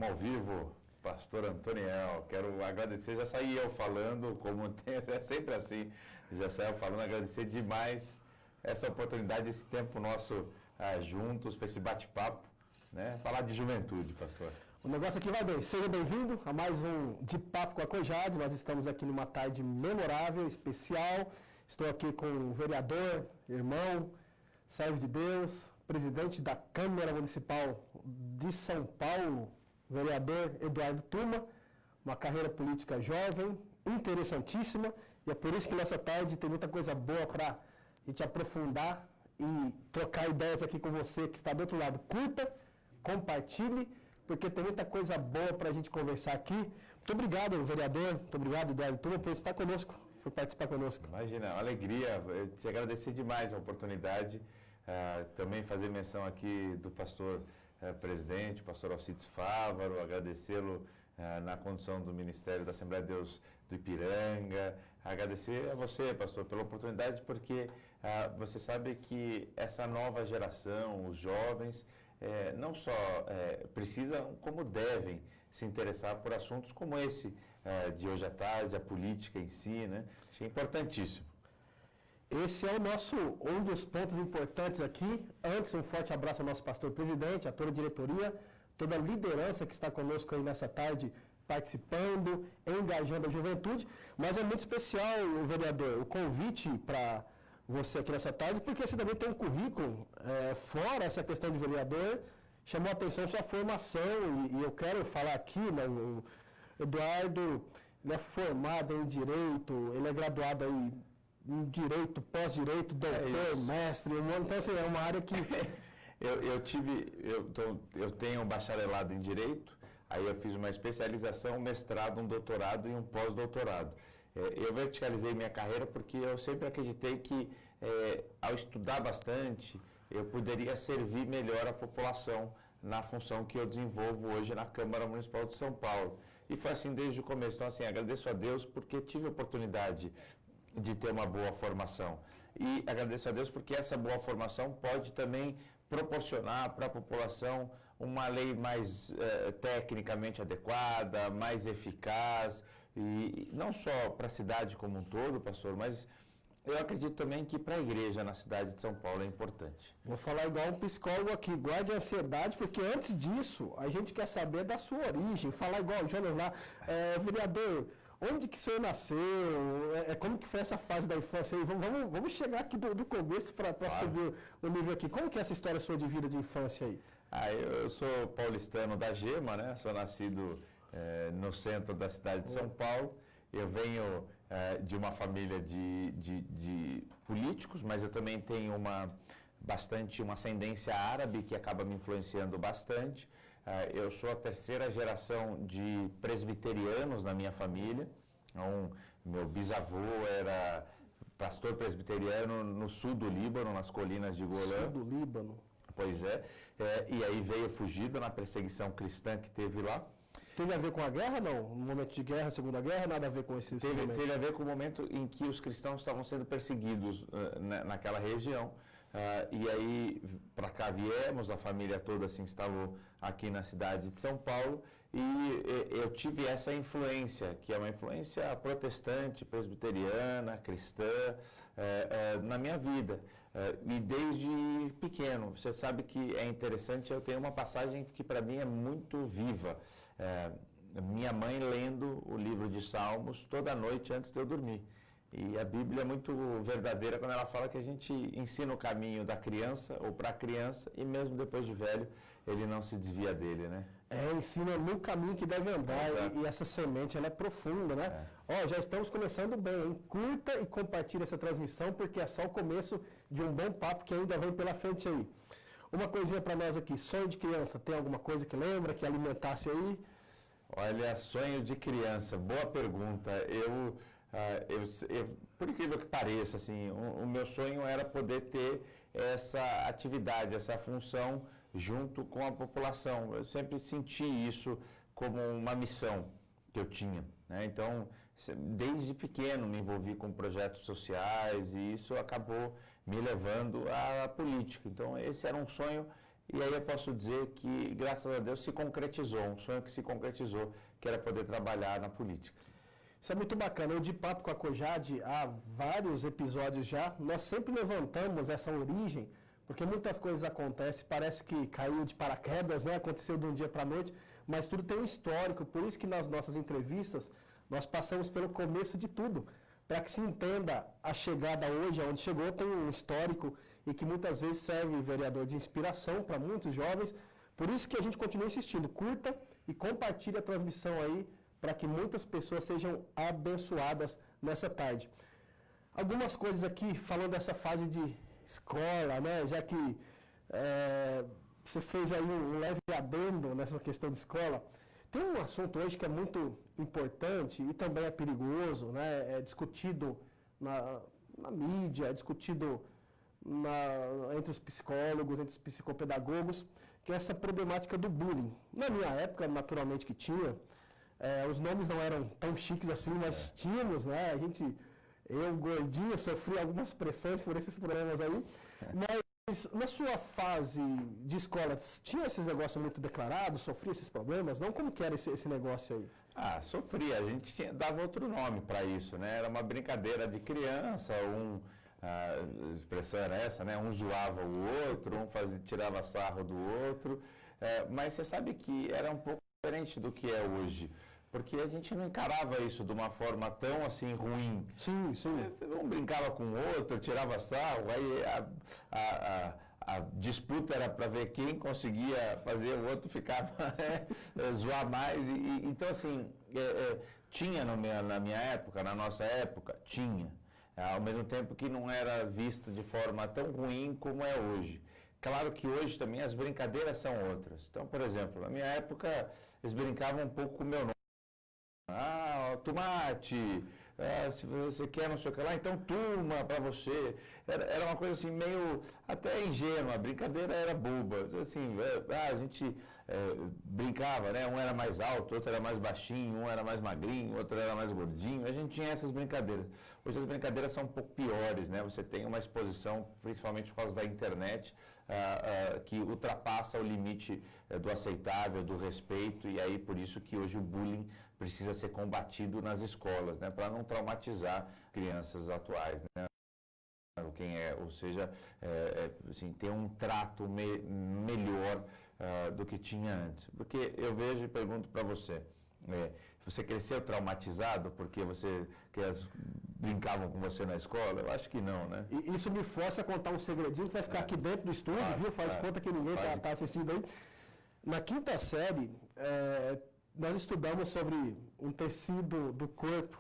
Estamos ao vivo, pastor Antoniel. Quero agradecer, já saí eu falando, como é sempre assim, já saí falando, agradecer demais essa oportunidade, esse tempo nosso juntos, para esse bate-papo, né? Falar de juventude, pastor. O negócio aqui vai bem. Seja bem-vindo a mais um De Papo com a Cojade. Nós estamos aqui numa tarde memorável, especial. Estou aqui com o vereador, irmão, servo de Deus, presidente da Câmara Municipal de São Paulo, vereador Eduardo Tuma, uma carreira política jovem, interessantíssima, e é por isso que nessa tarde tem muita coisa boa para a gente aprofundar e trocar ideias aqui com você que está do outro lado. Curta, compartilhe, porque tem muita coisa boa para a gente conversar aqui. Muito obrigado, vereador, muito obrigado, Eduardo Tuma, por estar conosco, por participar conosco. Imagina, uma alegria, eu te agradecer demais a oportunidade, também fazer menção aqui do pastor presidente, pastor Alcides Fávaro, agradecê-lo na condução do Ministério da Assembleia de Deus do Ipiranga, agradecer a você, pastor, pela oportunidade, porque você sabe que essa nova geração, os jovens, não só precisam, como devem se interessar por assuntos como esse de hoje à tarde, a política em si, né? Achei importantíssimo. Esse é um dos pontos importantes aqui. Antes, um forte abraço ao nosso pastor presidente, a toda a diretoria, toda a liderança que está conosco aí nessa tarde, participando, engajando a juventude. Mas é muito especial, vereador, o convite para você aqui nessa tarde, porque você também tem um currículo, fora essa questão de vereador, chamou a atenção sua formação, e eu quero falar aqui, né, o Eduardo, ele é formado em Direito, ele é graduado aí em Direito, pós-Direito, doutor, mestre, então assim, é uma área que... Eu tenho um bacharelado em Direito, aí eu fiz uma especialização, um mestrado, um doutorado e um pós-doutorado. Eu verticalizei minha carreira porque eu sempre acreditei que, ao estudar bastante, eu poderia servir melhor a população na função que eu desenvolvo hoje na Câmara Municipal de São Paulo. E foi assim desde o começo. Então, assim, agradeço a Deus porque tive a oportunidade de ter uma boa formação. E agradeço a Deus porque essa boa formação pode também proporcionar para a população uma lei mais tecnicamente adequada, mais eficaz, e não só para a cidade como um todo, pastor, mas eu acredito também que para a igreja na cidade de São Paulo é importante. Vou falar igual um psicólogo aqui, guarde a ansiedade, porque antes disso a gente quer saber da sua origem, falar igual o Jonas lá, vereador, onde que o senhor nasceu? Como que foi essa fase da infância aí? Vamos chegar aqui do começo para subir o nível aqui. Como que é essa história sua de vida de infância aí? Eu sou paulistano da Gema, né? Sou nascido no centro da cidade de São Paulo. Eu venho de uma família de políticos, mas eu também tenho uma ascendência árabe que acaba me influenciando bastante. Eu sou a terceira geração de presbiterianos na minha família. Então, meu bisavô era pastor presbiteriano no sul do Líbano, nas colinas de Golã. Sul do Líbano. Pois é. E aí veio fugido na perseguição cristã que teve lá. Teve a ver com a guerra, não? No momento de guerra, Segunda Guerra, nada a ver com esse momento? Teve a ver com o momento em que os cristãos estavam sendo perseguidos naquela região. E aí, para cá viemos, a família toda se instalou aqui na cidade de São Paulo, e eu tive essa influência, que é uma influência protestante, presbiteriana, cristã, na minha vida. E desde pequeno, você sabe que é interessante, eu tenho uma passagem que para mim é muito viva. Minha mãe lendo o livro de Salmos toda noite antes de eu dormir. E a Bíblia é muito verdadeira quando ela fala que a gente ensina o caminho da criança ou para a criança, e mesmo depois de velho, ele não se desvia dele, né? Ensina no caminho que deve andar, e essa semente ela é profunda, né? Já estamos começando bem, hein? Curta e compartilhe essa transmissão, porque é só o começo de um bom papo que ainda vem pela frente aí. Uma coisinha para nós aqui, sonho de criança, tem alguma coisa que lembra, que alimentasse aí? Olha, sonho de criança, boa pergunta. Por incrível que pareça, assim, o meu sonho era poder ter essa atividade, essa função junto com a população. Eu sempre senti isso como uma missão que eu tinha, né? Então, desde pequeno me envolvi com projetos sociais e isso acabou me levando à política. Então, esse era um sonho E aí eu posso dizer que, graças a Deus, se concretizou, um sonho que se concretizou, que era poder trabalhar na política. Isso é muito bacana. Eu de papo com a Cojade há vários episódios já, nós sempre levantamos essa origem, porque muitas coisas acontecem, parece que caiu de paraquedas, né? Aconteceu de um dia para a noite, mas tudo tem um histórico, por isso que nas nossas entrevistas nós passamos pelo começo de tudo, para que se entenda a chegada hoje, aonde chegou, tem um histórico e que muitas vezes serve vereador de inspiração para muitos jovens, por isso que a gente continua insistindo, curta e compartilhe a transmissão aí, para que muitas pessoas sejam abençoadas nessa tarde. Algumas coisas aqui, falando dessa fase de escola, né? Já que você fez aí um leve adendo nessa questão de escola, tem um assunto hoje que é muito importante e também é perigoso, né? É discutido na mídia, é discutido entre os psicólogos, entre os psicopedagogos, que é essa problemática do bullying. Na minha época, naturalmente que tinha, os nomes não eram tão chiques assim, mas tínhamos, né? Eu, gordinho, sofri algumas pressões por esses problemas aí. Mas na sua fase de escola, tinha esses negócios muito declarados? Sofria esses problemas? Não? Como que era esse negócio aí? Sofria. A gente dava outro nome para isso, né? Era uma brincadeira de criança, a expressão era essa, né? Um zoava o outro, tirava sarro do outro. Mas você sabe que era um pouco diferente do que é hoje. Porque a gente não encarava isso de uma forma tão assim ruim. Sim, sim. Um brincava com o outro, tirava sarro, aí a disputa era para ver quem conseguia fazer o outro ficar zoar mais. Então, assim, tinha na minha época, na nossa época, tinha. Ao mesmo tempo que não era visto de forma tão ruim como é hoje. Claro que hoje também as brincadeiras são outras. Então, por exemplo, na minha época, eles brincavam um pouco com o meu nome. Tomate, se você quer não sei o que lá, então turma para você. Era uma coisa assim meio até ingênua, a brincadeira era boba. Assim, a gente brincava, né? Um era mais alto, outro era mais baixinho, um era mais magrinho, outro era mais gordinho. A gente tinha essas brincadeiras. Hoje as brincadeiras são um pouco piores, né? Você tem uma exposição, principalmente por causa da internet, que ultrapassa o limite do aceitável, do respeito, e aí por isso que hoje o bullying precisa ser combatido nas escolas, né, para não traumatizar crianças atuais, né, ou seja, assim, ter um trato melhor do que tinha antes. Porque eu vejo e pergunto para você, você cresceu traumatizado porque brincavam com você na escola? Eu acho que não, né? E isso me força a contar um segredinho que vai ficar aqui dentro do estúdio, viu? Faz conta que ninguém está assistindo aí. Na quinta série, nós estudamos sobre um tecido do corpo,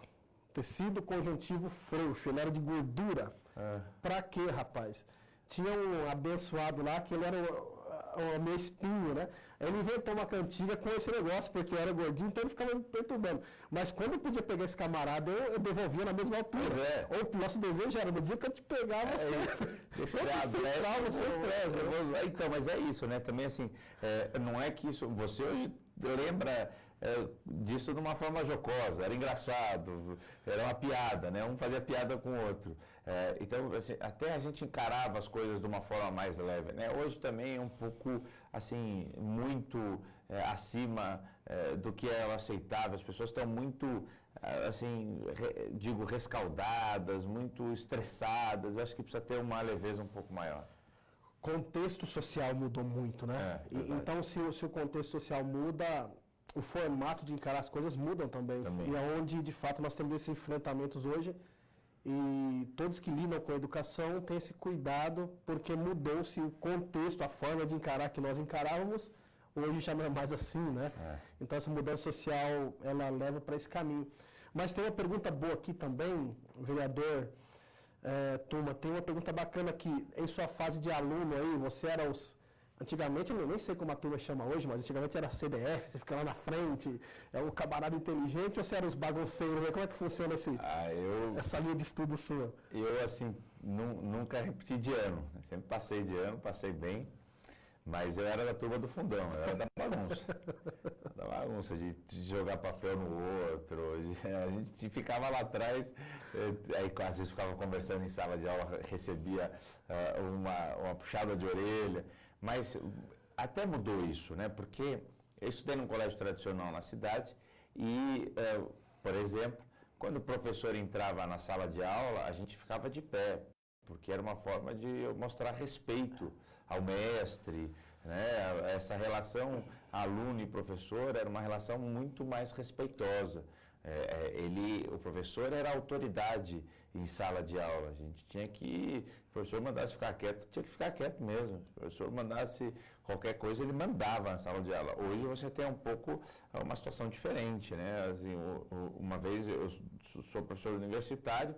tecido conjuntivo frouxo, ele era de gordura. Pra quê, rapaz? Tinha um abençoado lá que ele era o meu espinho, né? Ele inventou uma cantiga com esse negócio, porque eu era gordinho, então ele ficava me perturbando. Mas quando eu podia pegar esse camarada, eu devolvia na mesma altura. Ou o nosso desejo era, no dia que eu te pegava, você estressa. Então, mas é isso, né? Também assim, não é que isso... Você hoje lembra disso de uma forma jocosa, era engraçado, era uma piada, né? Um fazia piada com o outro. Então, assim, até a gente encarava as coisas de uma forma mais leve, né? Hoje também é um pouco, assim, muito acima do que é aceitável. As pessoas estão muito, assim, rescaldadas, muito estressadas. Eu acho que precisa ter uma leveza um pouco maior. Contexto social mudou muito, né? Então, se o contexto social muda, o formato de encarar as coisas mudam também. E é onde, de fato, nós temos esses enfrentamentos hoje. E todos que lidam com a educação têm esse cuidado, porque mudou-se o contexto, a forma de encarar que nós encarávamos, hoje já não é mais assim, né? Então essa mudança social, ela leva para esse caminho. Mas tem uma pergunta boa aqui também, vereador Tuma, tem uma pergunta bacana aqui. Em sua fase de aluno aí, você era antigamente, eu nem sei como a turma chama hoje, mas antigamente era CDF, você fica lá na frente, é o camarada inteligente, ou você era os bagunceiros? Como é que funciona essa linha de estudo sua? Eu, assim, nunca repeti de ano. Sempre passei de ano, passei bem, mas eu era da turma do fundão, eu era da bagunça. Da bagunça, de jogar papel no outro, a gente ficava lá atrás, aí às vezes ficava conversando em sala de aula, recebia uma puxada de orelha. Mas até mudou isso, né? Porque eu estudei num colégio tradicional na cidade e, por exemplo, quando o professor entrava na sala de aula, a gente ficava de pé, porque era uma forma de eu mostrar respeito ao mestre, né? Essa relação aluno e professor era uma relação muito mais respeitosa. O professor era autoridade em sala de aula. A gente tinha que, se o professor mandasse ficar quieto, tinha que ficar quieto mesmo. Se o professor mandasse qualquer coisa, ele mandava na sala de aula. Hoje você tem um pouco uma situação diferente, né? Assim, uma vez eu sou professor universitário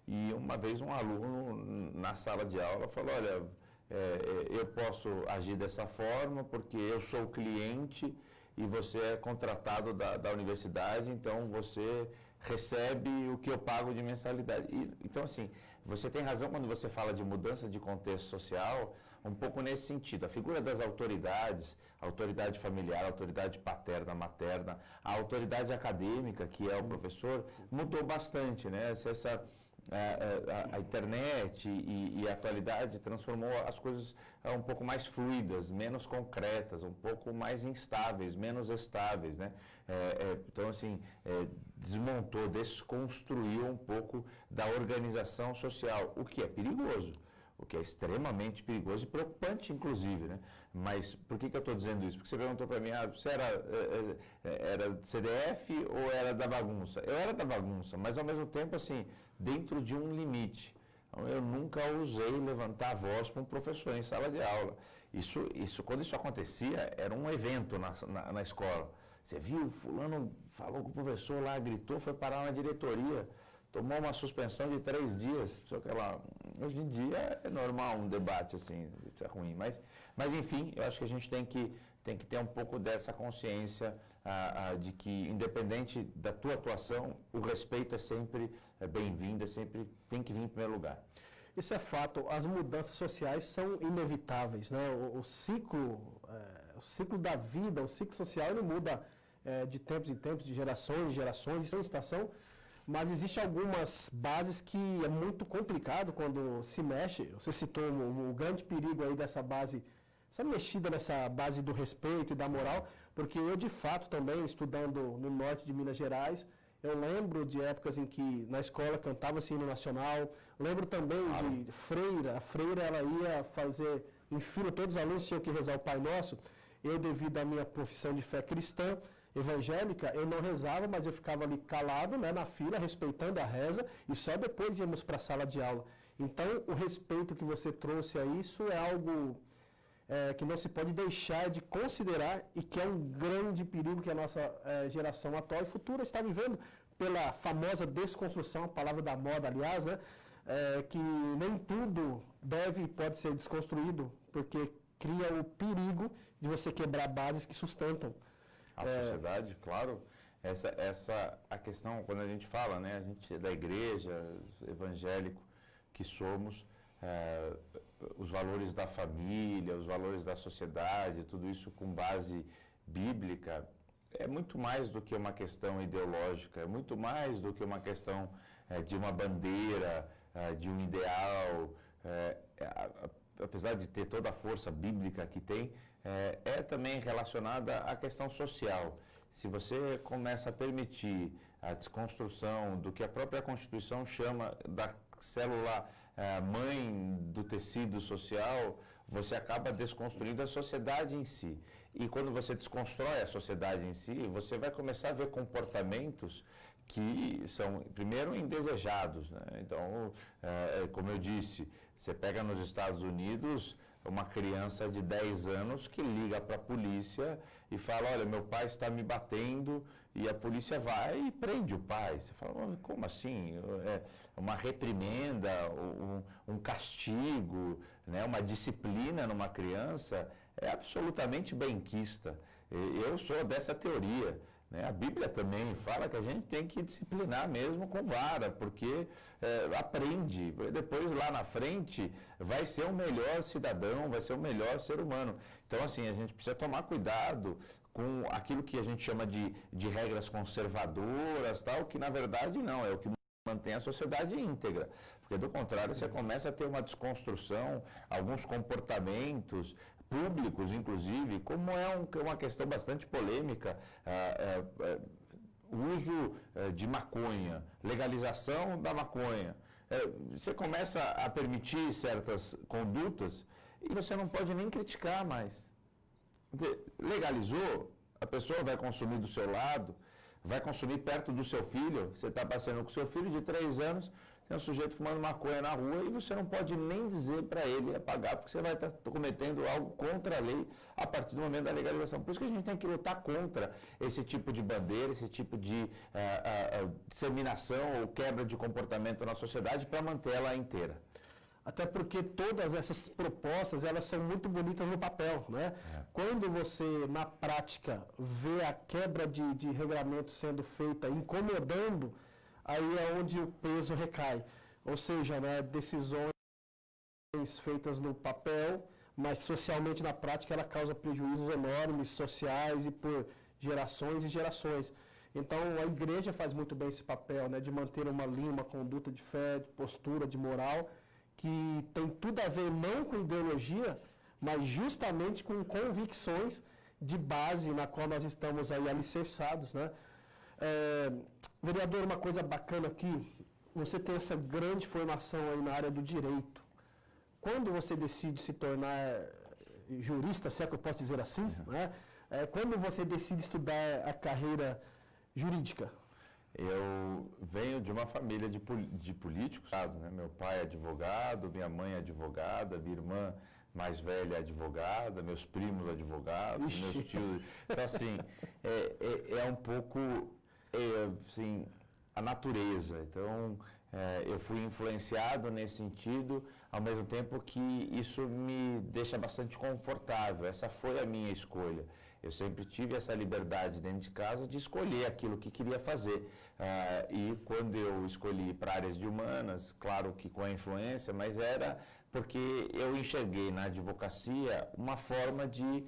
e uma vez um aluno na sala de aula falou, olha, eu posso agir dessa forma porque eu sou o cliente e você é contratado da universidade, então você recebe o que eu pago de mensalidade. Então, assim, você tem razão quando você fala de mudança de contexto social, um pouco nesse sentido. A figura das autoridades, a autoridade familiar, a autoridade paterna, materna, a autoridade acadêmica, que é o professor, mudou bastante, né? A internet e a atualidade transformou as coisas um pouco mais fluidas, menos concretas, um pouco mais instáveis, menos estáveis, né? Então, assim, desmontou, desconstruiu um pouco da organização social, o que é perigoso, o que é extremamente perigoso e preocupante, inclusive, né? Mas por que eu estou dizendo isso? Porque você perguntou para mim, você era CDF ou era da bagunça? Eu era da bagunça, mas ao mesmo tempo, assim, dentro de um limite. Então, eu nunca ousei levantar a voz para um professor em sala de aula. Quando isso acontecia, era um evento na escola. Você viu, fulano falou com o professor lá, gritou, foi parar na diretoria, tomou uma suspensão de 3 dias. Só que lá, hoje em dia é normal um debate assim, isso é ruim. Mas enfim, eu acho que a gente tem que ter um pouco dessa consciência de que, independente da tua atuação, o respeito é sempre bem-vindo, sempre tem que vir em primeiro lugar. Isso é fato. As mudanças sociais são inevitáveis, né? O ciclo da vida, o ciclo social, ele muda de tempos em tempos, de gerações em gerações, de estação. Mas existem algumas bases que é muito complicado quando se mexe. Você citou o grande perigo aí dessa base, essa mexida nessa base do respeito e da moral, porque eu, de fato, também, estudando no norte de Minas Gerais, eu lembro de épocas em que na escola cantava-se hino nacional, lembro também de freira, a freira ela ia fazer, em fila, todos os alunos tinham que rezar o Pai Nosso. Eu, devido à minha profissão de fé cristã, evangélica, eu não rezava, mas eu ficava ali calado, né, na fila, respeitando a reza, e só depois íamos para a sala de aula. Então, o respeito que você trouxe aí, isso é algo que não se pode deixar de considerar e que é um grande perigo que a nossa geração atual e futura está vivendo pela famosa desconstrução, a palavra da moda, aliás, né, que nem tudo deve e pode ser desconstruído, porque cria o perigo de você quebrar bases que sustentam a sociedade, claro. A questão, quando a gente fala, né, a gente é da igreja, evangélico que somos, os valores da família, os valores da sociedade, tudo isso com base bíblica, é muito mais do que uma questão ideológica, é muito mais do que uma questão de uma bandeira, de um ideal, apesar de ter toda a força bíblica que tem, é também relacionada à questão social. Se você começa a permitir a desconstrução do que a própria Constituição chama da célula mãe do tecido social, você acaba desconstruindo a sociedade em si. E quando você desconstrói a sociedade em si, você vai começar a ver comportamentos que são, primeiro, indesejados, né? Então, como eu disse, você pega nos Estados Unidos uma criança de 10 anos que liga para a polícia e fala, olha, meu pai está me batendo, e a polícia vai e prende o pai. Você fala, como assim? Uma reprimenda, um castigo, né? Uma disciplina numa criança é absolutamente benquista. Eu sou dessa teoria. Né? A Bíblia também fala que a gente tem que disciplinar mesmo com vara, porque aprende. Depois, lá na frente, vai ser o melhor cidadão, vai ser o melhor ser humano. Então, assim, a gente precisa tomar cuidado com aquilo que a gente chama de regras conservadoras, tal, que na verdade não, é o que mantém a sociedade íntegra. Porque, do contrário, você começa a ter uma desconstrução, alguns comportamentos, públicos, inclusive, como é uma questão bastante polêmica, o uso de maconha, legalização da maconha. Você começa a permitir certas condutas e você não pode nem criticar mais. Quer dizer, legalizou, a pessoa vai consumir do seu lado, vai consumir perto do seu filho, você está passeando com seu filho de 3 anos, tem um sujeito fumando maconha na rua e você não pode nem dizer para ele apagar, porque você vai estar cometendo algo contra a lei a partir do momento da legalização. Por isso que a gente tem que lutar contra esse tipo de bandeira, esse tipo de disseminação ou quebra de comportamento na sociedade para mantê-la inteira. Até porque todas essas propostas, elas são muito bonitas no papel, né? Quando você, na prática, vê a quebra de regulamento sendo feita, incomodando, aí é onde o peso recai. Ou seja, né, decisões feitas no papel, mas socialmente na prática ela causa prejuízos enormes, sociais e por gerações e gerações. Então a igreja faz muito bem esse papel, né, de manter uma linha, uma conduta de fé, de postura, de moral, que tem tudo a ver não com ideologia, mas justamente com convicções de base na qual nós estamos aí alicerçados, né? Vereador, uma coisa bacana aqui, você tem essa grande formação aí na área do direito. Quando você decide se tornar jurista, se é que eu posso dizer assim, né? Quando você decide estudar a carreira jurídica? Eu venho de uma família de políticos, né? Meu pai é advogado, minha mãe é advogada, minha irmã mais velha é advogada, meus primos advogados, Ixi. meus tios. Então, assim, é um pouco, assim, a natureza. Então, eu fui influenciado nesse sentido, ao mesmo tempo que isso me deixa bastante confortável. Essa foi a minha escolha. Eu sempre tive essa liberdade dentro de casa de escolher aquilo que queria fazer. E quando eu escolhi para áreas de humanas, claro que com a influência, mas era porque eu enxerguei na advocacia uma forma de,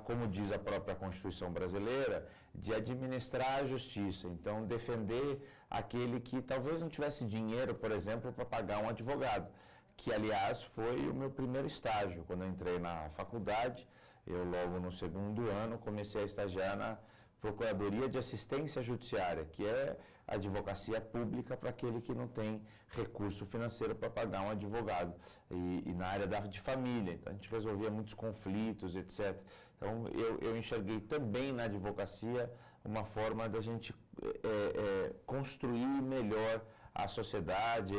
como diz a própria Constituição brasileira, de administrar a justiça. Então, defender aquele que talvez não tivesse dinheiro, por exemplo, para pagar um advogado, que, aliás, foi o meu primeiro estágio. Quando eu entrei na faculdade, eu logo no segundo ano comecei a estagiar na Procuradoria de Assistência Judiciária, que é a advocacia pública para aquele que não tem recurso financeiro para pagar um advogado. E na área de família, então a gente resolvia muitos conflitos, etc. Então eu enxerguei também na advocacia uma forma da gente construir melhor a sociedade,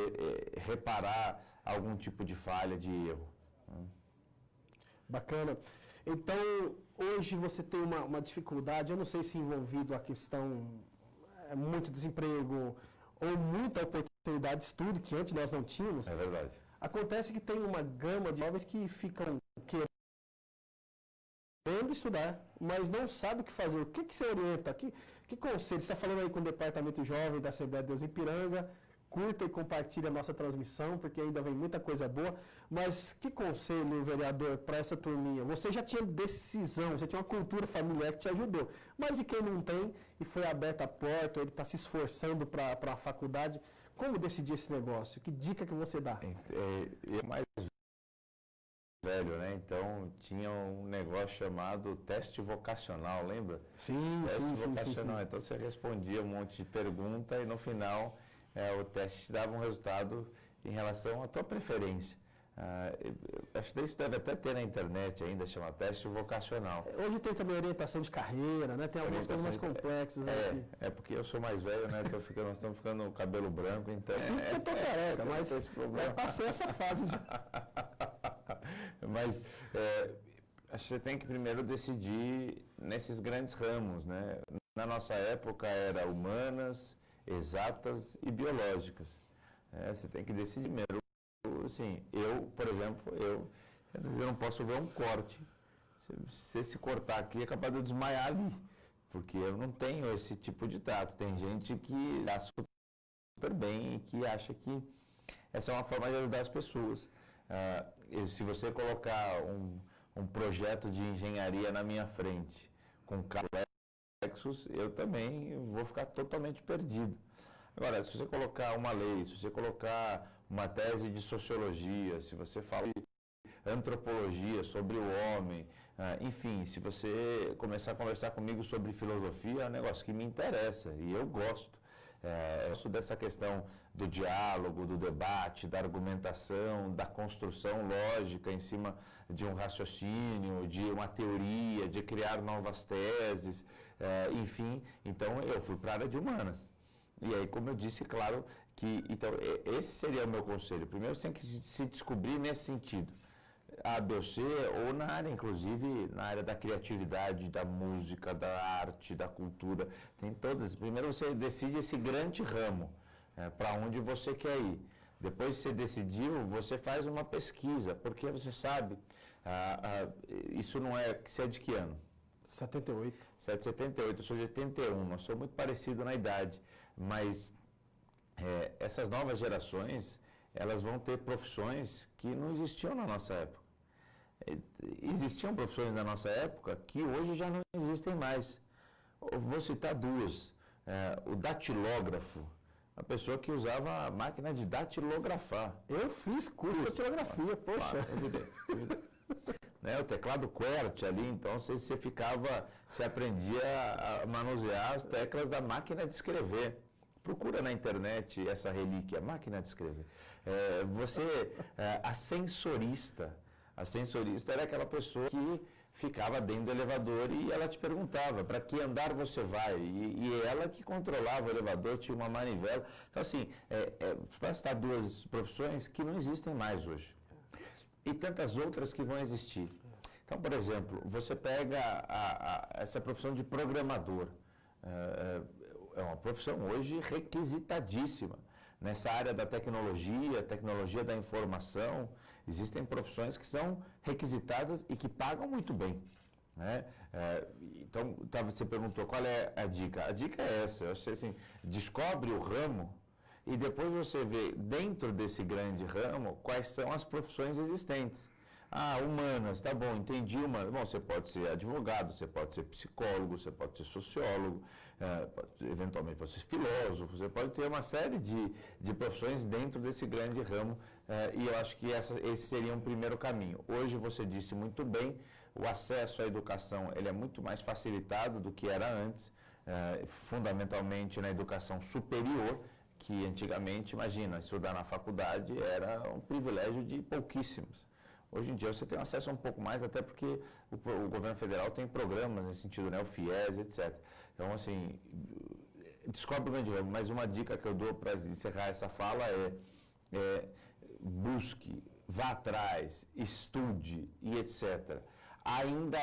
reparar algum tipo de falha, de erro. Bacana. Então, hoje você tem uma dificuldade, eu não sei se envolvido a questão muito desemprego ou muita oportunidade de estudo, que antes nós não tínhamos. É verdade. Acontece que tem uma gama de jovens que ficam querendo estudar, mas não sabem o que fazer. O que você orienta? Que conselho? Você está falando aí com o Departamento Jovem da Assembleia de Deus de Ipiranga. Curta e compartilhe a nossa transmissão, porque ainda vem muita coisa boa. Mas que conselho, vereador, para essa turminha? Você já tinha decisão, você tinha uma cultura familiar que te ajudou. Mas e quem não tem e foi aberta a porta, ele está se esforçando para a faculdade, como decidir esse negócio? Que dica que você dá? Eu mais velho, né? Então tinha um negócio chamado teste vocacional, lembra? Sim, teste vocacional. sim. Então você respondia um monte de pergunta e no final o teste te dava um resultado em relação à tua preferência. Acho que isso deve até ter na internet ainda, chama teste vocacional. Hoje tem também orientação de carreira, né? Tem algumas coisas mais complexas aqui. Porque eu sou mais velho, né? Nós estamos ficando com o cabelo branco, então... Sim, eu tô careca, mas eu passei essa fase já. Mas acho que você tem que primeiro decidir nesses grandes ramos, né? Na nossa época era humanas, exatas e biológicas. Você tem que decidir primeiro. Assim, por exemplo, eu não posso ver um corte. Se esse cortar aqui, é capaz de eu desmaiar ali, porque eu não tenho esse tipo de tato. Tem gente que dá super bem e que acha que essa é uma forma de ajudar as pessoas. Se você colocar um projeto de engenharia na minha frente, com complexos, eu também vou ficar totalmente perdido. Agora, se você colocar uma lei, se você colocar uma tese de sociologia, se você fala de antropologia, sobre o homem, enfim, se você começar a conversar comigo sobre filosofia, é um negócio que me interessa e eu gosto. Eu gosto dessa questão do diálogo, do debate, da argumentação, da construção lógica em cima de um raciocínio, de uma teoria, de criar novas teses, enfim. Então, eu fui para a área de humanas. E aí, como eu disse, claro que... Então, esse seria o meu conselho. Primeiro, você tem que se descobrir nesse sentido. A, B ou C, ou na área, inclusive, na área da criatividade, da música, da arte, da cultura, tem todas. Primeiro você decide esse grande ramo, para onde você quer ir. Depois que você decidiu, você faz uma pesquisa, porque você sabe, isso não é... Você é de que ano? 78. Você é de 78, eu sou de 81, nós somos muito parecidos na idade, mas essas novas gerações, elas vão ter profissões que não existiam na nossa época. Existiam profissões na nossa época que hoje já não existem mais. Eu vou citar duas. O datilógrafo, a pessoa que usava a máquina de datilografar. Eu fiz curso de datilografia, poxa. O teclado QWERTY ali, então você aprendia a manusear as teclas da máquina de escrever. Procura na internet essa relíquia, máquina de escrever. A sensorista era aquela pessoa que ficava dentro do elevador e ela te perguntava para que andar você vai. E ela que controlava o elevador, tinha uma manivela. Então, assim, para citar duas profissões que não existem mais hoje. E tantas outras que vão existir. Então, por exemplo, você pega essa profissão de programador. É uma profissão hoje requisitadíssima. Nessa área da tecnologia da informação, existem profissões que são requisitadas e que pagam muito bem. Né? Então, você perguntou qual é a dica. A dica é essa, assim, descobre o ramo e depois você vê dentro desse grande ramo quais são as profissões existentes. Humanas, tá bom, entendi humanas. Bom, você pode ser advogado, você pode ser psicólogo, você pode ser sociólogo, eventualmente pode ser filósofo, você pode ter uma série de profissões dentro desse grande ramo e eu acho que esse seria um primeiro caminho. Hoje você disse muito bem, o acesso à educação ele é muito mais facilitado do que era antes, fundamentalmente na educação superior, que antigamente, imagina, estudar na faculdade era um privilégio de pouquíssimos. Hoje em dia você tem acesso a um pouco mais, até porque o governo federal tem programas nesse sentido, né? O FIES, etc. Então, assim, descobre o grande ramo, mas uma dica que eu dou para encerrar essa fala busque, vá atrás, estude e etc. Ainda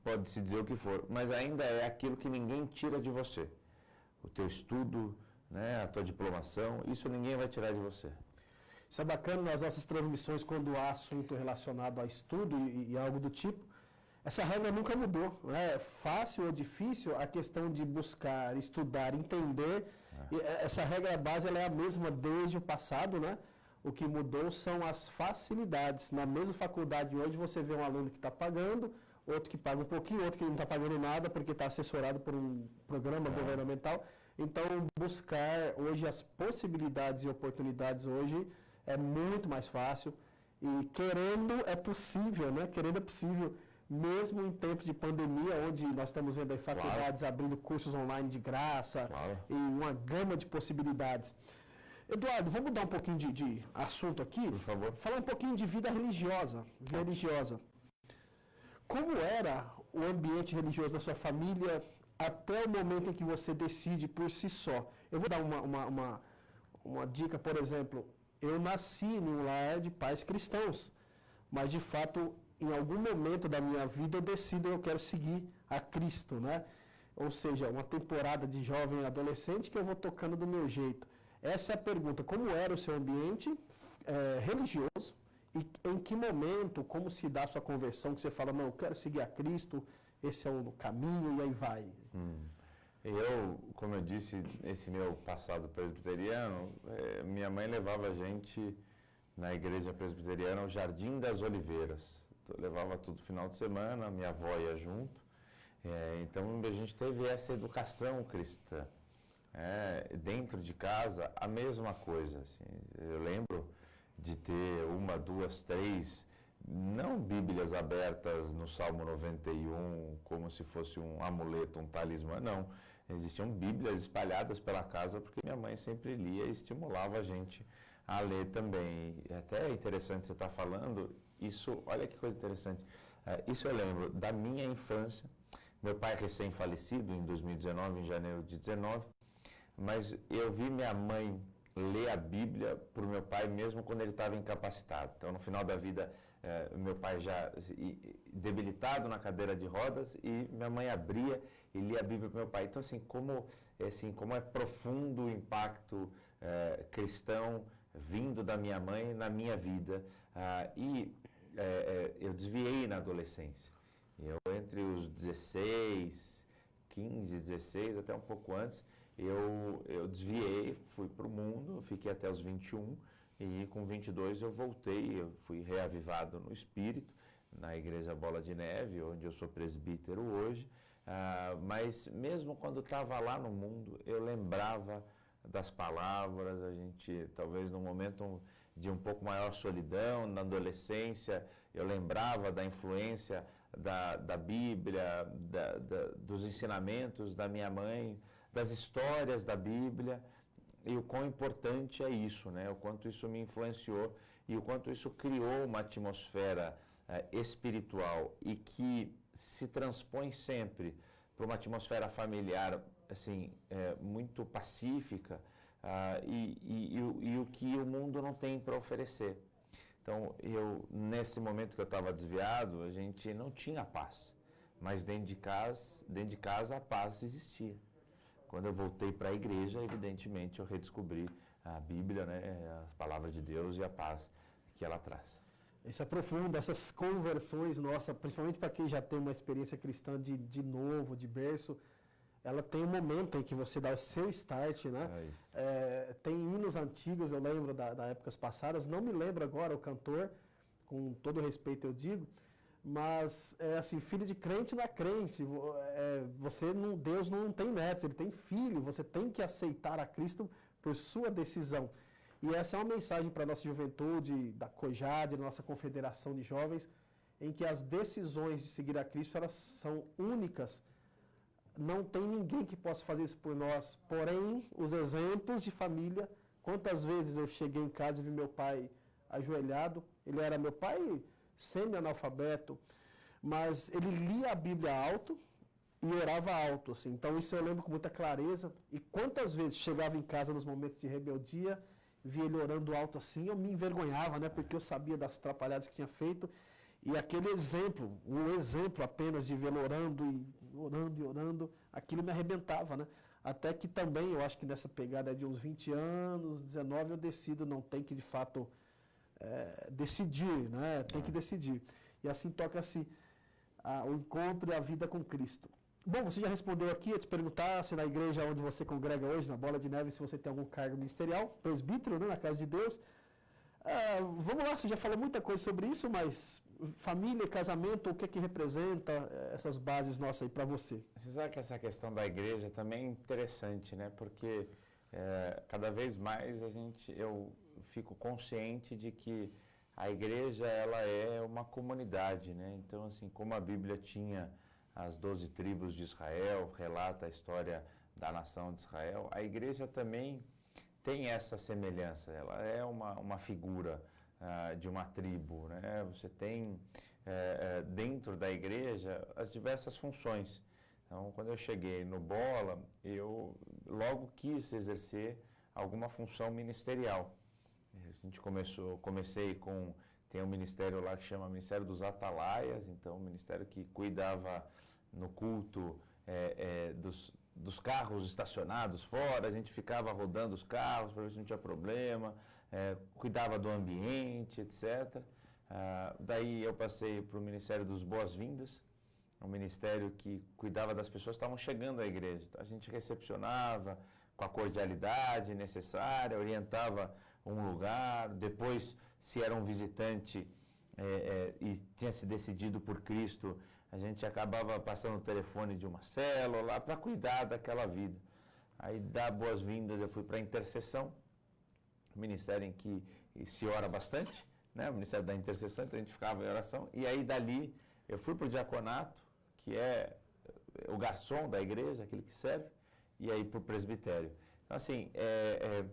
pode-se dizer o que for, mas ainda é aquilo que ninguém tira de você. O teu estudo, né? A tua diplomação, isso ninguém vai tirar de você. Isso é bacana nas nossas transmissões, quando há assunto relacionado a estudo e algo do tipo. Essa regra nunca mudou. Né? Fácil ou difícil, a questão de buscar, estudar, entender. Essa regra base ela é a mesma desde o passado. Né? O que mudou são as facilidades. Na mesma faculdade hoje você vê um aluno que está pagando, outro que paga um pouquinho, outro que não está pagando nada porque está assessorado por um programa governamental. Então, buscar hoje as possibilidades e oportunidades hoje é muito mais fácil e querendo é possível, né? Querendo é possível, mesmo em tempos de pandemia, onde nós estamos vendo aí faculdades abrindo cursos online de graça e uma gama de possibilidades. Eduardo, vamos mudar um pouquinho de assunto aqui? Por favor. Falar um pouquinho de vida religiosa. Como era o ambiente religioso da sua família até o momento em que você decide por si só? Eu vou dar uma dica, por exemplo. Eu nasci num lar de pais cristãos, mas de fato, em algum momento da minha vida, eu decido que eu quero seguir a Cristo, né? Ou seja, uma temporada de jovem e adolescente que eu vou tocando do meu jeito. Essa é a pergunta, como era o seu ambiente religioso e em que momento, como se dá a sua conversão, que você fala, não, eu quero seguir a Cristo, esse é o caminho e aí vai. Eu, como eu disse, esse meu passado presbiteriano, minha mãe levava a gente na igreja presbiteriana ao Jardim das Oliveiras. Então, levava tudo final de semana, minha avó ia junto. Então a gente teve essa educação cristã. Dentro de casa, a mesma coisa. Assim. Eu lembro de ter 1, 2, 3 não Bíblias abertas no Salmo 91 como se fosse um amuleto, um talismã, não. Existiam Bíblias espalhadas pela casa porque minha mãe sempre lia e estimulava a gente a ler também. E até é interessante você estar falando, isso, olha que coisa interessante, isso eu lembro da minha infância, meu pai recém-falecido em 2019, em janeiro de 19, mas eu vi minha mãe ler a Bíblia para o meu pai mesmo quando ele estava incapacitado. Então, no final da vida, meu pai já debilitado na cadeira de rodas e minha mãe abria e lia a Bíblia para meu pai. Então, como é profundo o impacto cristão vindo da minha mãe na minha vida. Eu desviei na adolescência. Eu, entre os 16, 15, 16, até um pouco antes, eu desviei, fui para o mundo, fiquei até os 21 e com 22 eu voltei, eu fui reavivado no Espírito, na Igreja Bola de Neve, onde eu sou presbítero hoje, mas mesmo quando estava lá no mundo, eu lembrava das palavras, a gente, talvez num momento de um pouco maior solidão, na adolescência, eu lembrava da influência da Bíblia, dos ensinamentos da minha mãe, das histórias da Bíblia, e o quão importante é isso, né? O quanto isso me influenciou e o quanto isso criou uma atmosfera espiritual e que se transpõe sempre para uma atmosfera familiar, assim, muito pacífica, e o que o mundo não tem para oferecer. Então, nesse momento que eu estava desviado, a gente não tinha paz, mas dentro de casa a paz existia. Quando eu voltei para a igreja, evidentemente, eu redescobri a Bíblia, né, a palavra de Deus e a paz que ela traz. Isso é profundo, essas conversões nossas, principalmente para quem já tem uma experiência cristã de novo, de berço, ela tem um momento em que você dá o seu start, né? Tem hinos antigos, eu lembro da épocas passadas, não me lembro agora o cantor, com todo respeito eu digo, mas é assim, filho de crente não é crente, Deus não tem netos, ele tem filho, você tem que aceitar a Cristo por sua decisão. E essa é uma mensagem para a nossa juventude, da COJAD, da nossa confederação de jovens, em que as decisões de seguir a Cristo, elas são únicas. Não tem ninguém que possa fazer isso por nós. Porém, os exemplos de família, quantas vezes eu cheguei em casa e vi meu pai ajoelhado, ele era meu pai semi-analfabeto, mas ele lia a Bíblia alto e orava alto, assim. Então isso eu lembro com muita clareza. E quantas vezes chegava em casa nos momentos de rebeldia, via ele orando alto assim, eu me envergonhava, né? Porque eu sabia das atrapalhadas que tinha feito. E aquele exemplo, um exemplo apenas de vê-lo orando e orando, aquilo me arrebentava, né? Até que também, eu acho que nessa pegada de uns 20 anos, 19, eu decido, não tem que de fato decidir, né? Tem que decidir. E assim toca-se o encontro e a vida com Cristo. Bom, você já respondeu aqui, eu te perguntar se na igreja onde você congrega hoje, na Bola de Neve, se você tem algum cargo ministerial, presbítero, né, na Casa de Deus. Vamos lá, você já falou muita coisa sobre isso, mas família, casamento, o que é que representa essas bases nossas aí para você? Você sabe que essa questão da igreja também é interessante, né? Porque cada vez mais eu fico consciente de que a igreja, ela é uma comunidade, né? Então, assim, como a Bíblia tinha as 12 tribos de Israel, relata a história da nação de Israel, a igreja também tem essa semelhança, ela é uma figura de uma tribo, né? Você tem dentro da igreja as diversas funções. Então, quando eu cheguei no Bola, eu logo quis exercer alguma função ministerial. Tem um ministério lá que chama Ministério dos Atalaias, então um ministério que cuidava no culto dos carros estacionados fora, a gente ficava rodando os carros para ver se não tinha problema, cuidava do ambiente, etc. Daí eu passei para o Ministério dos Boas-Vindas, um ministério que cuidava das pessoas que estavam chegando à igreja. Então, a gente recepcionava com a cordialidade necessária, orientava um lugar, depois, se era um visitante e tinha se decidido por Cristo, a gente acabava passando o telefone de uma célula para cuidar daquela vida. Aí, da boas-vindas, eu fui para a intercessão, ministério em que se ora bastante, né, o Ministério da Intercessão, então a gente ficava em oração, e aí dali eu fui para o diaconato, que é o garçom da igreja, aquele que serve, e aí para o presbitério. Então, assim, é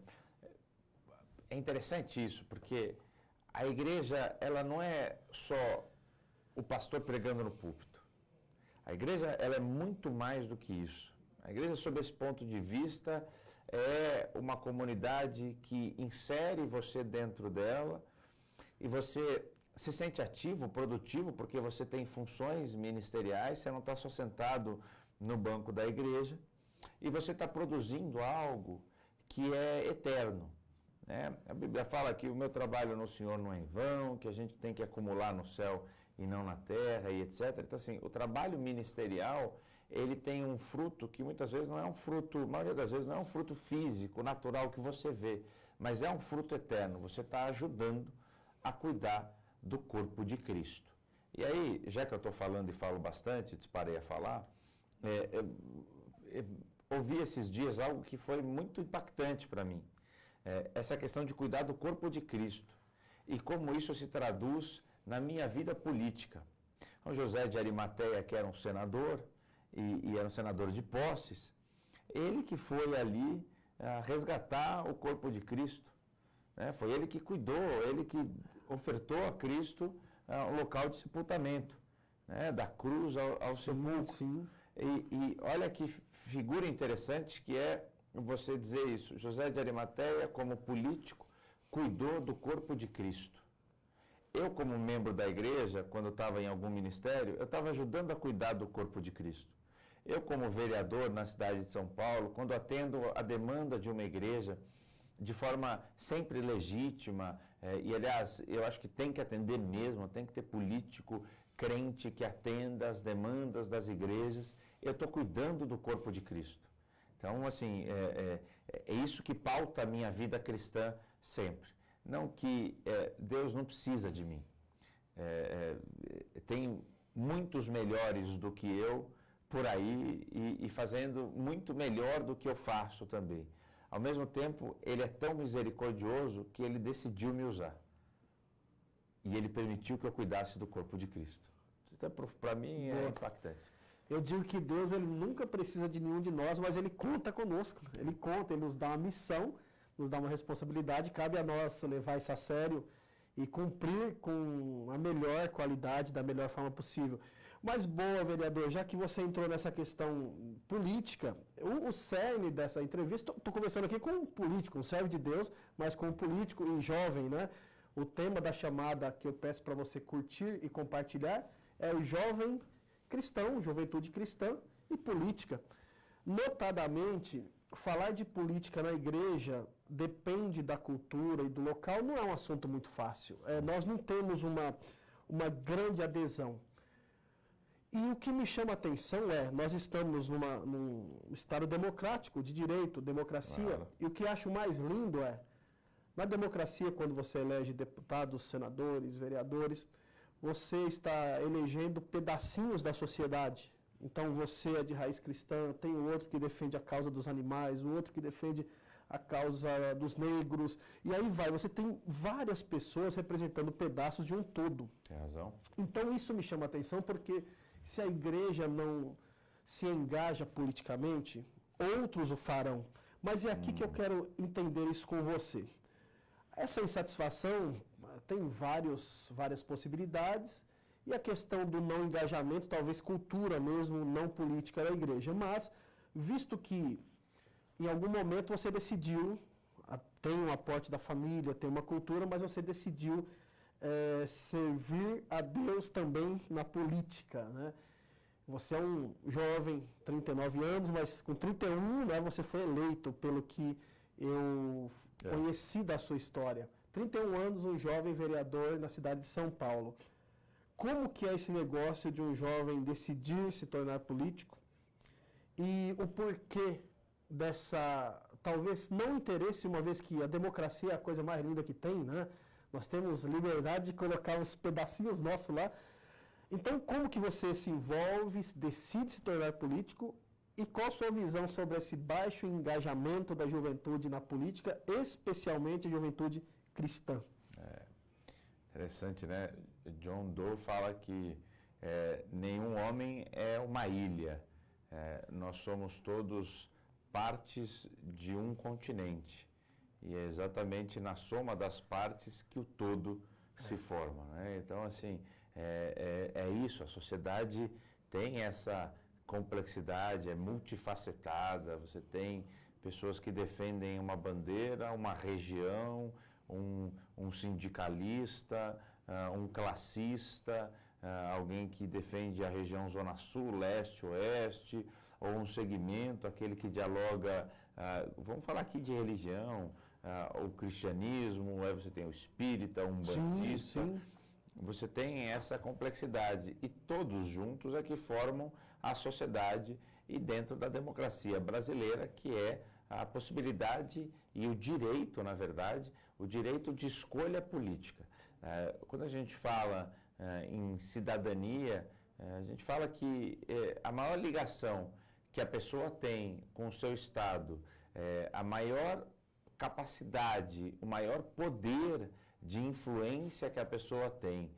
interessante isso, porque a igreja, ela não é só o pastor pregando no púlpito. A igreja, ela é muito mais do que isso. A igreja, sob esse ponto de vista, é uma comunidade que insere você dentro dela e você se sente ativo, produtivo, porque você tem funções ministeriais, você não está só sentado no banco da igreja e você está produzindo algo que é eterno. Né? A Bíblia fala que o meu trabalho no Senhor não é em vão, que a gente tem que acumular no céu e não na terra, e etc. Então, assim, o trabalho ministerial, ele tem um fruto que muitas vezes não é um fruto, a maioria das vezes não é um fruto físico, natural que você vê, mas é um fruto eterno. Você está ajudando a cuidar do corpo de Cristo. E aí, já que eu estou falando e falo bastante, disparei a falar, ouvi esses dias algo que foi muito impactante para mim. Essa questão de cuidar do corpo de Cristo e como isso se traduz na minha vida política. O José de Arimateia, que era um senador, e era um senador de posses, ele que foi ali resgatar o corpo de Cristo. Né? Foi ele que cuidou, ele que ofertou a Cristo um local de sepultamento, né? Da cruz ao sepulcro. Sim. E olha que figura interessante que é você dizer isso. José de Arimateia, como político, cuidou do corpo de Cristo. Eu, como membro da igreja, quando estava em algum ministério, eu estava ajudando a cuidar do corpo de Cristo. Eu, como vereador na cidade de São Paulo, quando atendo a demanda de uma igreja de forma sempre legítima, e aliás, eu acho que tem que atender mesmo, tem que ter político crente que atenda as demandas das igrejas, eu estou cuidando do corpo de Cristo. Então, assim, é isso que pauta a minha vida cristã sempre. Não que Deus não precisa de mim. Tem muitos melhores do que eu por aí e fazendo muito melhor do que eu faço também. Ao mesmo tempo, Ele é tão misericordioso que Ele decidiu me usar. E Ele permitiu que eu cuidasse do corpo de Cristo. Então, para mim, é impactante. Eu digo que Deus, Ele nunca precisa de nenhum de nós, mas Ele conta conosco. Ele conta, Ele nos dá uma missão, nos dá uma responsabilidade, cabe a nós levar isso a sério e cumprir com a melhor qualidade, da melhor forma possível. Mas, boa, vereador, já que você entrou nessa questão política, o cerne dessa entrevista, estou conversando aqui com um político, um servo de Deus, mas com um político e jovem, né? O tema da chamada que eu peço para você curtir e compartilhar é o jovem cristão, juventude cristã e política. Notadamente, falar de política na igreja depende da cultura e do local, não é um assunto muito fácil. Nós não temos uma grande adesão. E o que me chama a atenção nós estamos num Estado democrático, de direito, democracia, claro. E o que acho mais lindo na democracia, quando você elege deputados, senadores, vereadores, você está elegendo pedacinhos da sociedade. Então, você é de raiz cristã, tem o outro que defende a causa dos animais, o outro que defende a causa dos negros, e aí vai. Você tem várias pessoas representando pedaços de um todo. Tem razão. Então, isso me chama a atenção, porque se a igreja não se engaja politicamente, outros o farão. Mas é aqui que eu quero entender isso com você. Essa insatisfação tem várias possibilidades, e a questão do não engajamento, talvez cultura mesmo, não política da igreja. Mas, visto que em algum momento você decidiu, tem um aporte da família, tem uma cultura, mas você decidiu servir a Deus também na política, né? Você é um jovem, 39 anos, mas com 31, né, você foi eleito, pelo que eu conheci da sua história. 31 anos, um jovem vereador na cidade de São Paulo. Como que é esse negócio de um jovem decidir se tornar político? E o porquê dessa, talvez, não interesse, uma vez que a democracia é a coisa mais linda que tem, né? Nós temos liberdade de colocar uns pedacinhos nossos lá. Então, como que você se envolve, decide se tornar político, e qual a sua visão sobre esse baixo engajamento da juventude na política, especialmente a juventude cristã? Interessante, né? John Doe fala que nenhum homem é uma ilha. Nós somos todos partes de um continente. E é exatamente na soma das partes que o todo se forma, né? Então, assim, é isso. A sociedade tem essa complexidade, é multifacetada. Você tem pessoas que defendem uma bandeira, uma região, um sindicalista, um classista, alguém que defende a região Zona Sul, Leste, Oeste, ou um segmento, aquele que dialoga, vamos falar aqui de religião, o cristianismo, aí você tem o espírita, um bandista. Sim. Você tem essa complexidade e todos juntos é que formam a sociedade e dentro da democracia brasileira, que é a possibilidade e o direito, na verdade, o direito de escolha política. Quando a gente fala em cidadania, a gente fala que a maior ligação que a pessoa tem com o seu Estado, a maior capacidade, o maior poder de influência que a pessoa tem,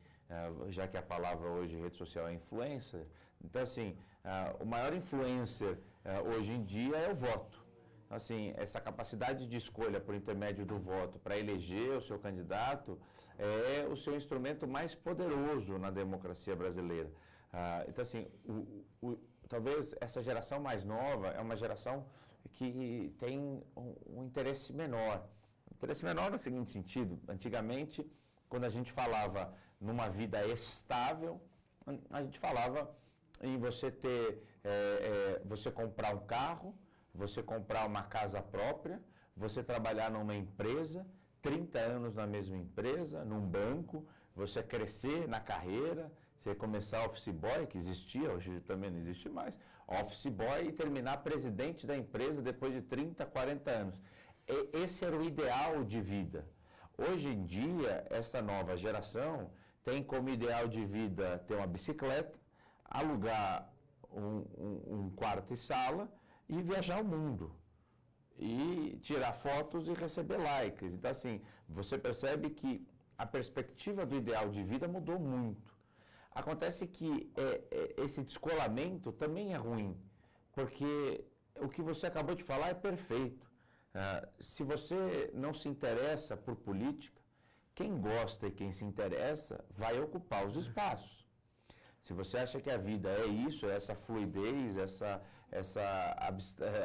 já que a palavra hoje rede social é influencer. Então, assim, o maior influencer hoje em dia é o voto. Assim, essa capacidade de escolha por intermédio do voto para eleger o seu candidato é o seu instrumento mais poderoso na democracia brasileira. Então, assim, talvez essa geração mais nova é uma geração que tem um interesse menor. Interesse menor no seguinte sentido: antigamente, quando a gente falava numa vida estável, a gente falava em você ter, você comprar um carro, você comprar uma casa própria, você trabalhar numa empresa, 30 anos na mesma empresa, num banco, você crescer na carreira, você começar office boy, que existia, hoje também não existe mais, office boy, e terminar presidente da empresa depois de 30, 40 anos. Esse era o ideal de vida. Hoje em dia, essa nova geração tem como ideal de vida ter uma bicicleta, alugar um quarto e sala e viajar o mundo. E tirar fotos e receber likes. Então, assim, você percebe que a perspectiva do ideal de vida mudou muito. Acontece que esse descolamento também é ruim, porque o que você acabou de falar é perfeito. Se você não se interessa por política, quem gosta e quem se interessa vai ocupar os espaços. Se você acha que a vida é isso, é essa fluidez, essa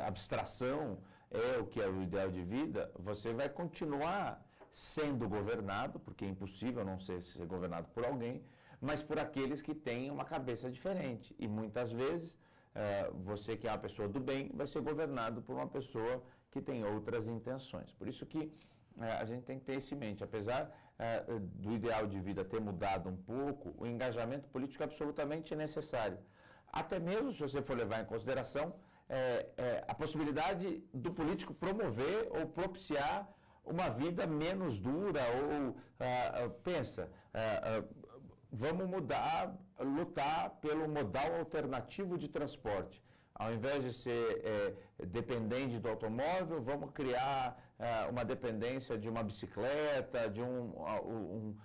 abstração é o que é o ideal de vida, você vai continuar sendo governado, porque é impossível não ser governado por alguém, mas por aqueles que têm uma cabeça diferente. E muitas vezes, você que é uma pessoa do bem, vai ser governado por uma pessoa que tem outras intenções. Por isso que a gente tem que ter isso em mente. Apesar do ideal de vida ter mudado um pouco, o engajamento político é absolutamente necessário. Até mesmo, se você for levar em consideração, a possibilidade do político promover ou propiciar uma vida menos dura, ou vamos lutar pelo modal alternativo de transporte. Ao invés de ser dependente do automóvel, vamos criar uma dependência de uma bicicleta, de um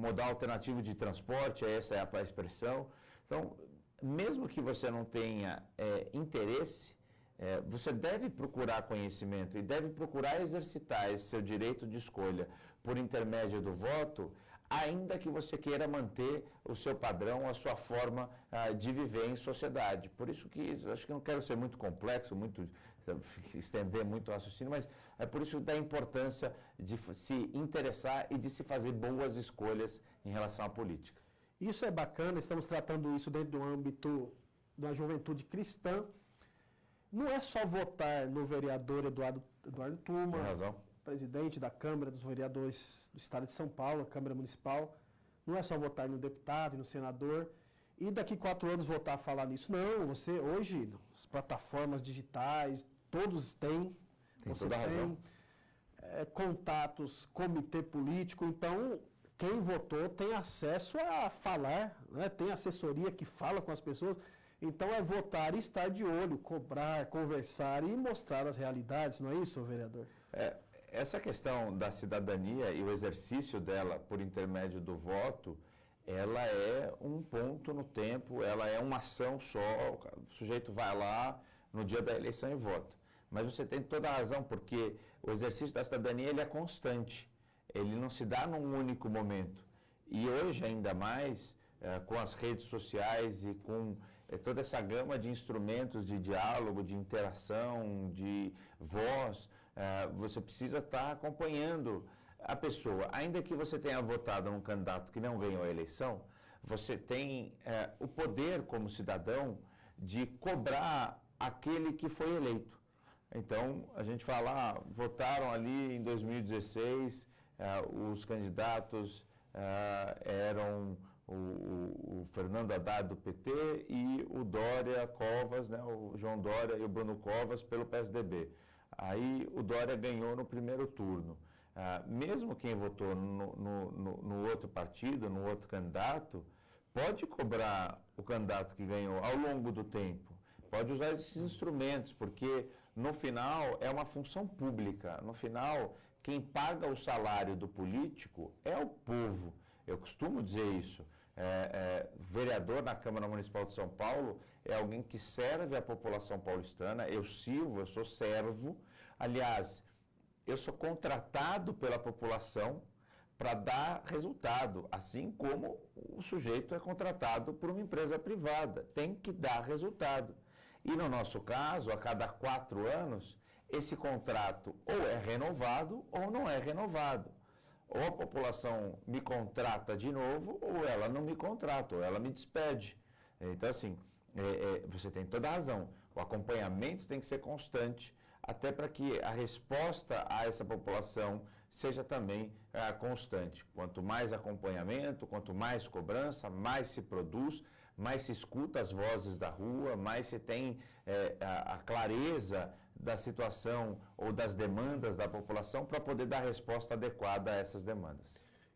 modal alternativo de transporte, essa é a expressão. Então, mesmo que você não tenha interesse, você deve procurar conhecimento e deve procurar exercitar esse seu direito de escolha por intermédio do voto, ainda que você queira manter o seu padrão, a sua forma de viver em sociedade. Por isso que, acho que não quero ser muito complexo, estender muito o raciocínio, mas é por isso da importância de se interessar e de se fazer boas escolhas em relação à política. Isso é bacana, estamos tratando isso dentro do âmbito da juventude cristã. Não é só votar no vereador Eduardo Turma, Tem razão. presidente da Câmara dos Vereadores do Estado de São Paulo, a Câmara Municipal. Não é só votar no deputado e no senador. E daqui 4 anos voltar a falar nisso. Não, você hoje, as plataformas digitais, todos têm. Tem você toda a razão. tem contatos, comitê político. Então, quem votou tem acesso a falar, né? Tem assessoria que fala com as pessoas. Então, é votar e estar de olho, cobrar, conversar e mostrar as realidades. Não é isso, vereador? essa questão da cidadania e o exercício dela por intermédio do voto, ela é um ponto no tempo, ela é uma ação só, o sujeito vai lá no dia da eleição e vota. Mas você tem toda a razão, porque o exercício da cidadania ele é constante, ele não se dá num único momento. E hoje, ainda mais, com as redes sociais e com toda essa gama de instrumentos de diálogo, de interação, de voz, você precisa estar acompanhando a pessoa. Ainda que você tenha votado num candidato que não ganhou a eleição, você tem o poder como cidadão de cobrar aquele que foi eleito. Então, a gente fala, votaram ali em 2016, os candidatos eram o Fernando Haddad do PT e o Dória Covas, né, o João Dória e o Bruno Covas pelo PSDB. Aí o Dória ganhou no primeiro turno. Mesmo quem votou no outro partido, no outro candidato, pode cobrar o candidato que ganhou ao longo do tempo. Pode usar esses instrumentos, porque no final é uma função pública. No final, quem paga o salário do político é o povo. Eu costumo dizer isso. Vereador na Câmara Municipal de São Paulo é alguém que serve a população paulistana. Eu sirvo, eu sou servo. Aliás, eu sou contratado pela população para dar resultado, assim como o sujeito é contratado por uma empresa privada. Tem que dar resultado. E no nosso caso, a cada 4 anos, esse contrato ou é renovado ou não é renovado. Ou a população me contrata de novo, ou ela não me contrata, ou ela me despede. Então, assim, você tem toda a razão. O acompanhamento tem que ser constante, até para que a resposta a essa população seja também constante. Quanto mais acompanhamento, quanto mais cobrança, mais se produz, mais se escuta as vozes da rua, mais se tem a clareza da situação ou das demandas da população para poder dar resposta adequada a essas demandas.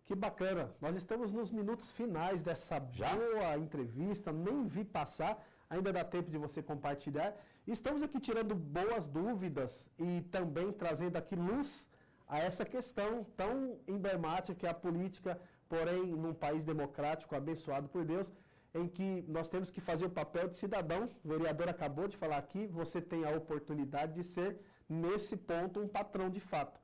Que bacana. Nós estamos nos minutos finais dessa boa entrevista, nem vi passar, ainda dá tempo de você compartilhar. Estamos aqui tirando boas dúvidas e também trazendo aqui luz a essa questão tão emblemática que é a política, porém num país democrático, abençoado por Deus, em que nós temos que fazer o papel de cidadão. O vereador acabou de falar aqui, você tem a oportunidade de ser, nesse ponto, um patrão de fato.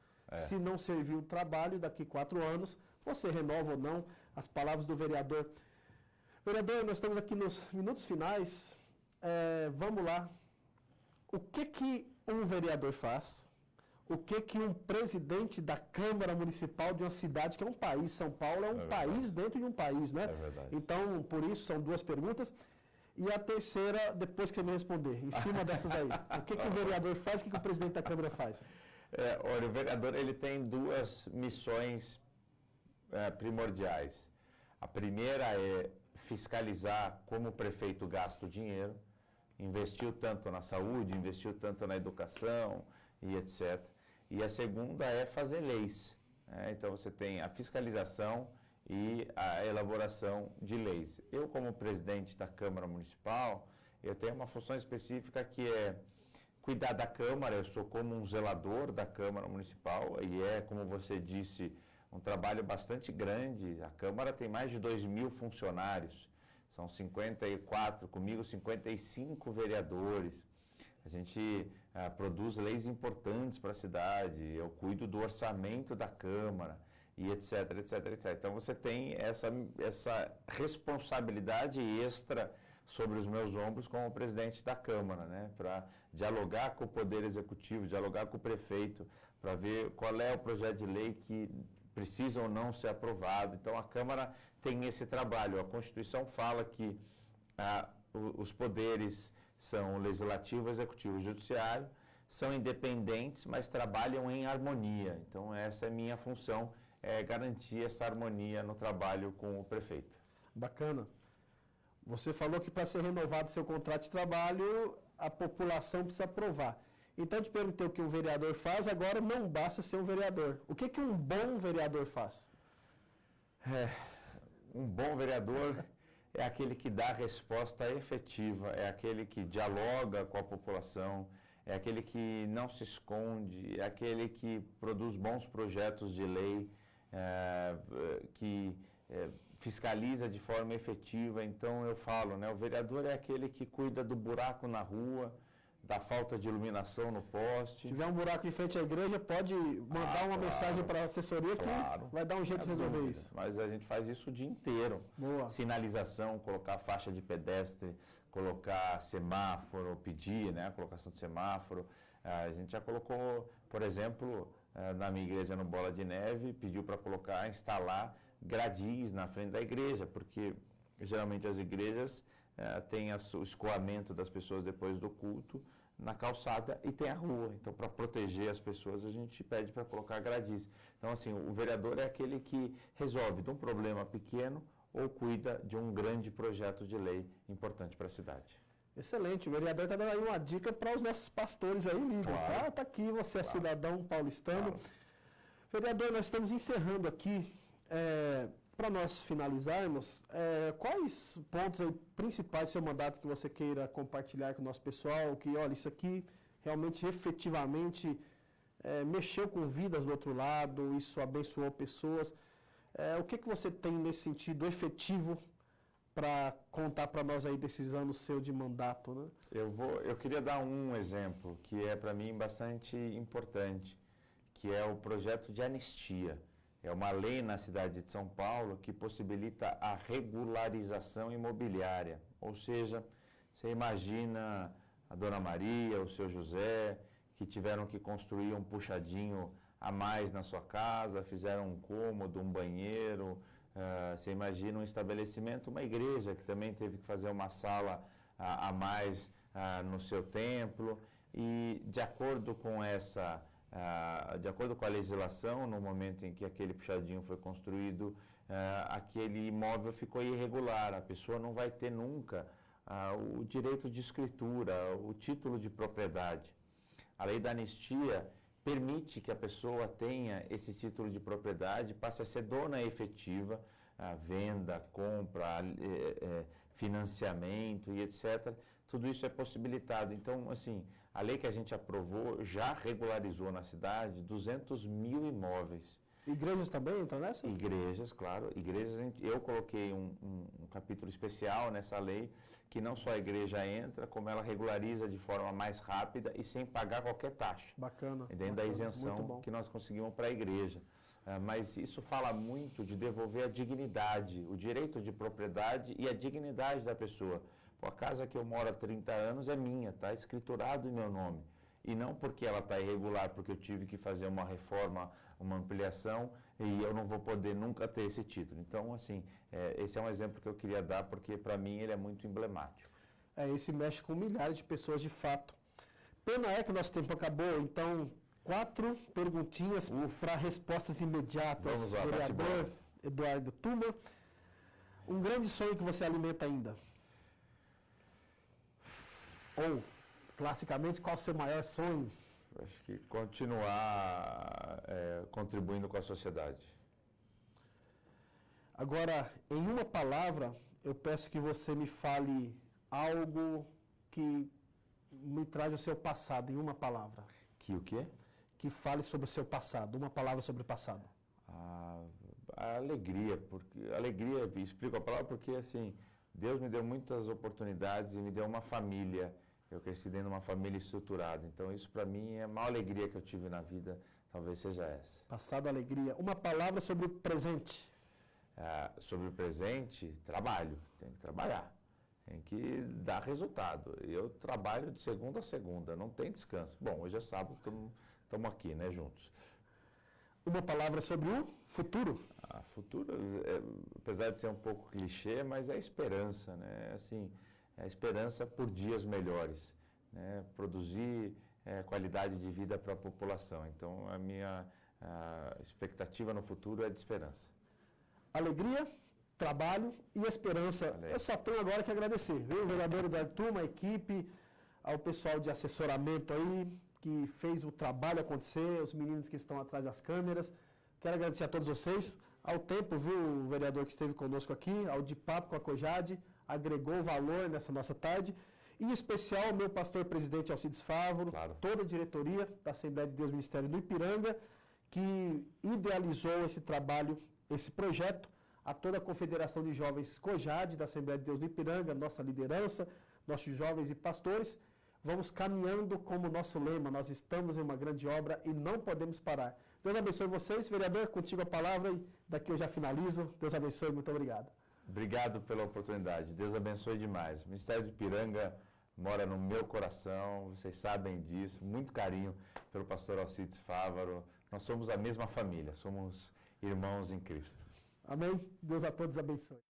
Se não servir o trabalho, daqui 4 anos, você renova ou não. As palavras do vereador. Vereador, nós estamos aqui nos minutos finais. Vamos lá. O que um vereador faz? O que um presidente da Câmara Municipal de uma cidade, que é um país, São Paulo é um país dentro de um país, né? É verdade. Então, por isso, são 2 perguntas. E a terceira, depois que você me responder, em cima dessas aí. O que o vereador faz, o que o presidente da Câmara faz? Olha, o vereador ele tem 2 missões primordiais. A primeira é fiscalizar como o prefeito gasta o dinheiro, investiu tanto na saúde, investiu tanto na educação e etc. E a segunda é fazer leis. Então você tem a fiscalização e a elaboração de leis. Eu, como presidente da Câmara Municipal, eu tenho uma função específica que é cuidar da Câmara. Eu sou como um zelador da Câmara Municipal e como você disse, um trabalho bastante grande. A Câmara tem mais de 2.000 funcionários, são 54, comigo 55 vereadores. A gente produz leis importantes para a cidade, eu cuido do orçamento da Câmara e etc, etc, etc. Então você tem essa responsabilidade extra sobre os meus ombros como presidente da Câmara, né? Para dialogar com o Poder Executivo, dialogar com o prefeito, para ver qual é o projeto de lei que precisa ou não ser aprovado. Então a Câmara tem esse trabalho. A Constituição fala que os poderes são o Legislativo, Executivo e Judiciário, são independentes, mas trabalham em harmonia. Então essa é a minha função, garantir essa harmonia no trabalho com o prefeito. Bacana. Você falou que para ser renovado seu contrato de trabalho, a população precisa aprovar. Então eu te perguntei o que um vereador faz, agora não basta ser um vereador. O que um bom vereador faz? Um bom vereador é aquele que dá resposta efetiva, é aquele que dialoga com a população, é aquele que não se esconde, é aquele que produz bons projetos de lei, que fiscaliza de forma efetiva. Então eu falo, né, o vereador é aquele que cuida do buraco na rua, da falta de iluminação no poste. Se tiver um buraco em frente à igreja, pode mandar uma mensagem para a assessoria que vai dar um jeito de resolver isso. Mas a gente faz isso o dia inteiro. Boa. Sinalização, colocar faixa de pedestre, colocar semáforo, pedir, né, a colocação de semáforo. A gente já colocou, por exemplo, na minha igreja no Bola de Neve, pediu para colocar, instalar gradis na frente da igreja, porque geralmente as igrejas têm o escoamento das pessoas depois do culto na calçada e tem a rua. Então, para proteger as pessoas, a gente pede para colocar gradis. Então, assim, o vereador é aquele que resolve de um problema pequeno ou cuida de um grande projeto de lei importante para a cidade. Excelente, o vereador está dando aí uma dica para os nossos pastores aí, líderes, Claro. tá? Está aqui, você é cidadão paulistano. Claro. Vereador, nós estamos encerrando aqui, para nós finalizarmos, quais pontos aí principais do seu mandato que você queira compartilhar com o nosso pessoal, que, olha, isso aqui realmente, efetivamente, mexeu com vidas do outro lado, isso abençoou pessoas. O que você tem nesse sentido efetivo para contar para nós aí desses anos seu de mandato, né? Eu queria dar um exemplo que é para mim bastante importante, que é o projeto de anistia. É uma lei na cidade de São Paulo que possibilita a regularização imobiliária. Ou seja, você imagina a Dona Maria, o seu José, que tiveram que construir um puxadinho a mais na sua casa, fizeram um cômodo, um banheiro. Você imagina um estabelecimento, uma igreja, que também teve que fazer uma sala a mais no seu templo. E de acordo com a legislação, no momento em que aquele puxadinho foi construído, aquele imóvel ficou irregular. A pessoa não vai ter nunca o direito de escritura, o título de propriedade. A lei da anistia permite que a pessoa tenha esse título de propriedade, passe a ser dona efetiva, venda, compra, financiamento e etc. Tudo isso é possibilitado. Então, assim, a lei que a gente aprovou já regularizou na cidade 200 mil imóveis. Igrejas também entram nessa? Igrejas, claro. Igrejas, eu coloquei um capítulo especial nessa lei, que não só a igreja entra, como ela regulariza de forma mais rápida e sem pagar qualquer taxa. Bacana. Dentro da isenção que nós conseguimos para a igreja. Mas isso fala muito de devolver a dignidade, o direito de propriedade e a dignidade da pessoa. Pô, a casa que eu moro há 30 anos é minha, está escriturado em meu nome. E não porque ela está irregular, porque eu tive que fazer uma reforma, uma ampliação, e eu não vou poder nunca ter esse título. Então, assim, esse é um exemplo que eu queria dar, porque para mim ele é muito emblemático. Esse mexe com milhares de pessoas de fato. Pena é que nosso tempo acabou, então 4 perguntinhas para respostas imediatas. Vamos lá, vereador Eduardo Tuma, um grande sonho que você alimenta ainda? Ou, classicamente, qual o seu maior sonho? Acho que continuar contribuindo com a sociedade. Agora, em uma palavra, eu peço que você me fale algo que me traz o seu passado, em uma palavra. Que o quê? Que fale sobre o seu passado, uma palavra sobre o passado. A alegria, explico a palavra porque, assim, Deus me deu muitas oportunidades e me deu uma família. Eu cresci dentro de uma família estruturada. Então, isso para mim é a maior alegria que eu tive na vida, talvez seja essa. Passado, alegria. Uma palavra sobre o presente. Sobre o presente, trabalho. Tem que trabalhar. Tem que dar resultado. Eu trabalho de segunda a segunda, não tem descanso. Bom, hoje é sábado, estamos aqui, né, juntos. Uma palavra sobre o futuro. Futuro, apesar de ser um pouco clichê, mas é esperança, né? Assim, é a esperança por dias melhores, né? Produzir qualidade de vida para a população. Então, a minha expectativa no futuro é de esperança. Alegria, trabalho e esperança. Eu só tenho agora que agradecer, viu, vereador Eduardo Tuma, a equipe, ao pessoal de assessoramento aí, que fez o trabalho acontecer, os meninos que estão atrás das câmeras. Quero agradecer a todos vocês, ao tempo, viu, o vereador que esteve conosco aqui, ao de papo com a Cojade, agregou valor nessa nossa tarde. Em especial, meu pastor presidente Alcides Fávaro, Claro. toda a diretoria da Assembleia de Deus Ministério do Ipiranga, que idealizou esse trabalho, esse projeto, a toda a Confederação de Jovens COJAD da Assembleia de Deus do Ipiranga, nossa liderança, nossos jovens e pastores. Vamos caminhando como nosso lema, nós estamos em uma grande obra e não podemos parar. Deus abençoe vocês, vereador, contigo a palavra e daqui eu já finalizo. Deus abençoe, muito obrigado. Obrigado pela oportunidade. Deus abençoe demais. O Ministério de Ipiranga mora no meu coração, vocês sabem disso. Muito carinho pelo pastor Alcides Fávaro. Nós somos a mesma família, somos irmãos em Cristo. Amém? Deus a todos abençoe.